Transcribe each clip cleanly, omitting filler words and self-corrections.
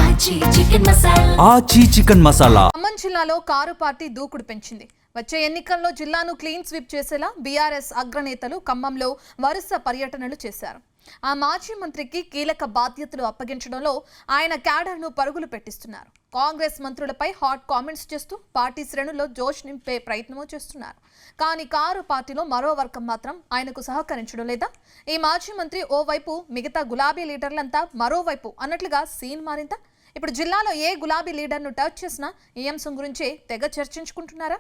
ఆచి చికెన్ మసాలా. ఖమ్మం జిల్లాలో car party దూకుడు పెంచింది. వచ్చే ఎన్నికల్లో జిల్లాను క్లీన్ స్వీప్ చేసేలా బీఆర్ఎస్ అగ్రనేతలు ఖమ్మంలో వరుస పర్యటనలు చేశారు. ఆ మాజీ మంత్రికి కీలక బాధ్యతలు అప్పగించడంలో ఆయన క్యాడర్ను పరుగులు పెట్టిస్తున్నారు. కాంగ్రెస్ మంత్రులపై హాట్ కామెంట్స్ చేస్తూ పార్టీ శ్రేణుల్లో జోష్ నింపే ప్రయత్నమూ చేస్తున్నారు. కానీ కారు పార్టీలో మరో వర్గం మాత్రం ఆయనకు సహకరించడం లేదా? ఈ మాజీ మంత్రి ఓవైపు, మిగతా గులాబీ లీడర్లంతా మరోవైపు అన్నట్లుగా సీన్ మారిందా? ఇప్పుడు జిల్లాలో ఏ గులాబీ లీడర్ను టచ్ చేసినా ఈ అంశం గురించే తెగ చర్చించుకుంటున్నారా?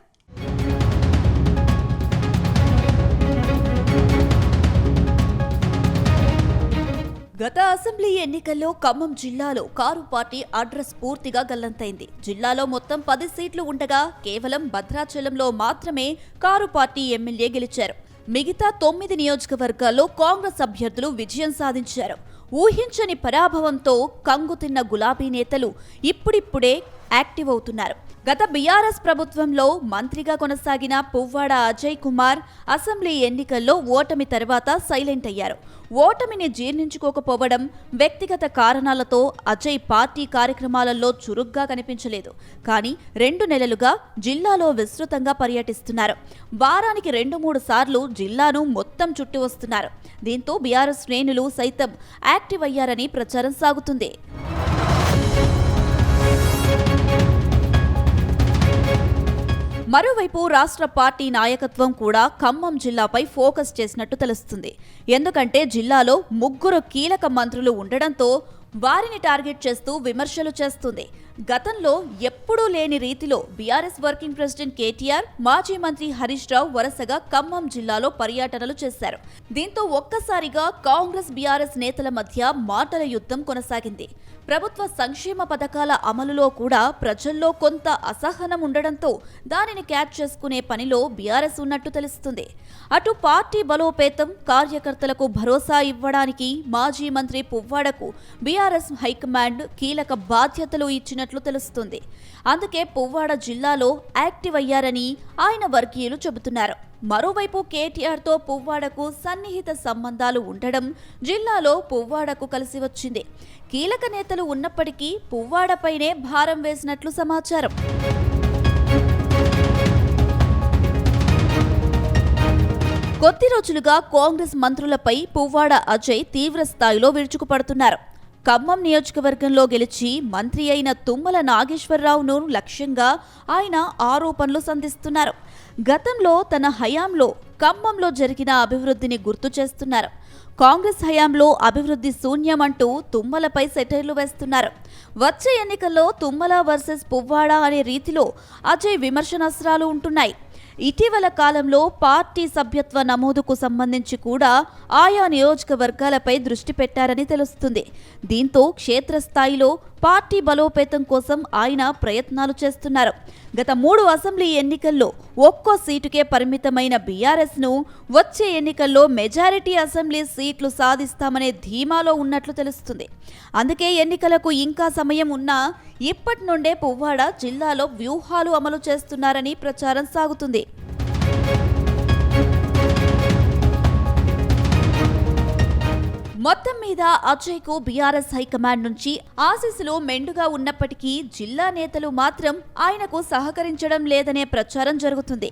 గత అసెంబ్లీ ఎన్నికల్లో ఖమ్మం జిల్లాలో కారు పార్టీ అడ్రస్ పూర్తిగా గల్లంతైంది. జిల్లాలో మొత్తం 10 సీట్లు ఉండగా కేవలం భద్రాచలంలో మాత్రమే కారు పార్టీ ఎమ్మెల్యే గెలిచారు. మిగతా 9 నియోజకవర్గాల్లో కాంగ్రెస్ అభ్యర్థులు విజయం సాధించారు. ఊహించని పరాభవంతో కంగుతిన్న గులాబీ నేతలు ఇప్పుడిప్పుడే యాక్టివ్ అవుతున్నారు. గత బీఆర్ఎస్ ప్రభుత్వంలో మంత్రిగా కొనసాగిన పువ్వాడ అజయ్ కుమార్ అసెంబ్లీ ఎన్నికల్లో ఓటమి తర్వాత సైలెంట్ అయ్యారు. ఓటమిని జీర్ణించుకోకపోవడం, వ్యక్తిగత కారణాలతో అజయ్ పార్టీ కార్యక్రమాలలో చురుగ్గా కనిపించలేదు. కానీ 2 నెలలుగా జిల్లాలో విస్తృతంగా పర్యటిస్తున్నారు. వారానికి 2-3 సార్లు జిల్లాను మొత్తం చుట్టి వస్తున్నారు. దీంతో బీఆర్ఎస్ శ్రేణులు సైతం యాక్టివ్ అయ్యారని ప్రచారం సాగుతుంది. మరోవైపు రాష్ట్ర పార్టీ నాయకత్వం కూడా ఖమ్మం జిల్లాపై ఫోకస్ చేసినట్టు తెలుస్తుంది. ఎందుకంటే జిల్లాలో 3 కీలక మంత్రులు ఉండడంతో వారిని టార్గెట్ చేస్తూ విమర్శలు చేస్తుంది. గతంలో ఎప్పుడూ లేని రీతిలో బీఆర్ఎస్ వర్కింగ్ ప్రెసిడెంట్ కేటీఆర్, మాజీ మంత్రి హరీష్ రావు వరుసగా ఖమ్మం జిల్లాలో పర్యటనలు చేశారు. దీంతో ఒక్కసారిగా కాంగ్రెస్ బీఆర్ఎస్ నేతల మధ్య మాటల యుద్ధం కొనసాగింది. ప్రభుత్వ సంక్షేమ పథకాల అమలులో కూడా ప్రజల్లో కొంత అసహనం ఉండడంతో దానిని క్యాచ్ చేసుకునే పనిలో బీఆర్ఎస్ ఉన్నట్టు తెలుస్తుంది. అటు పార్టీ బలోపేతం, కార్యకర్తలకు భరోసా ఇవ్వడానికి మాజీ మంత్రి పువ్వాడకు బీఆర్ఎస్ హైకమాండ్ కీలక బాధ్యతలు ఇచ్చినట్లు తెలుస్తుంది. అందుకే పువ్వాడ జిల్లాలో యాక్టివ్ అయ్యారని ఆయన వర్గీయులు చెబుతున్నారు. మరోవైపు కేటీఆర్తో పువ్వాడకు సన్నిహిత సంబంధాలు ఉండడం జిల్లాలో పువ్వాడకు కలిసి వచ్చింది. కీలక నేతలు ఉన్నప్పటికీ పువ్వాడపైనే భారం వేసినట్లు సమాచారం. కొద్ది రోజులుగా కాంగ్రెస్ మంత్రులపై పువ్వాడ అజయ్ తీవ్ర స్థాయిలో విరుచుకుపడుతున్నారు. ఖమ్మం నియోజకవర్గంలో గెలిచి మంత్రి అయిన తుమ్మల నాగేశ్వరరావును లక్ష్యంగా ఆయన ఆరోపణలు సంధిస్తున్నారు. గతంలో తన హయాంలో ఖమ్మంలో జరిగిన అభివృద్ధిని గుర్తు చేస్తున్నారు. కాంగ్రెస్ హయాంలో అభివృద్ధి శూన్యమంటూ తుమ్మలపై సెటైర్లు వేస్తున్నారు. వచ్చే ఎన్నికల్లో తుమ్మల వర్సెస్ పువ్వాడ అనే రీతిలో అజయ్ విమర్శనాస్త్రాలు ఉంటున్నాయి. ఇటీవల కాలంలో పార్టీ సభ్యత్వ నమోదుకు సంబంధించి కూడా ఆయా నియోజకవర్గాలపై దృష్టి పెట్టారని తెలుస్తుంది. దీంతో క్షేత్రస్థాయిలో పార్టీ బలోపేతం కోసం ఆయన ప్రయత్నాలు చేస్తున్నారు. గత 3 అసెంబ్లీ ఎన్నికల్లో ఒక్కో సీటుకే పరిమితమైన బీఆర్ఎస్ను వచ్చే ఎన్నికల్లో మెజారిటీ అసెంబ్లీ సీట్లు సాధిస్తామనే ధీమాలో ఉన్నట్లు తెలుస్తుంది. అందుకే ఎన్నికలకు ఇంకా సమయం ఉన్నా ఇప్పటి నుండే పువ్వాడ జిల్లాలో వ్యూహాలు అమలు చేస్తున్నారని ప్రచారం సాగుతుంది. మొత్తం మీద అజయ్కు బీఆర్ఎస్ హైకమాండ్ నుంచి ఆశీస్సులు మెండుగా ఉన్నప్పటికీ జిల్లా నేతలు మాత్రం ఆయనకు సహకరించడం లేదనే ప్రచారం జరుగుతుంది.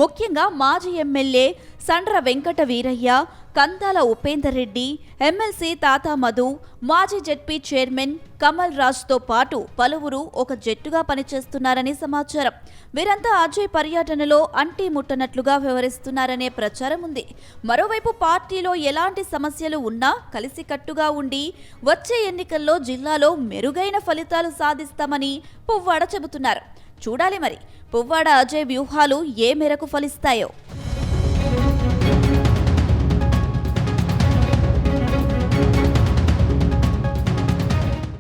ముఖ్యంగా మాజీ ఎమ్మెల్యే సండ్ర వెంకట వీరయ్య, కందాల ఉపేందర్ రెడ్డి, ఎమ్మెల్సీ తాతా మధు, మాజీ జెడ్పీ చైర్మన్ కమల్ రాజ్తో పాటు పలువురు ఒక జట్టుగా పనిచేస్తున్నారని సమాచారం. వీరంతా అజయ్ పర్యటనలో అంటీ ముట్టనట్లుగా వ్యవహరిస్తున్నారనే ప్రచారం ఉంది. మరోవైపు పార్టీలో ఎలాంటి సమస్యలు ఉన్నా కలిసికట్టుగా ఉండి వచ్చే ఎన్నికల్లో జిల్లాలో మెరుగైన ఫలితాలు సాధిస్తామని పువ్వాడ చెబుతున్నారు. చూడాలి మరి పువ్వాడ అజయ్ వ్యూహాలు ఏ మేరకు ఫలిస్తాయో.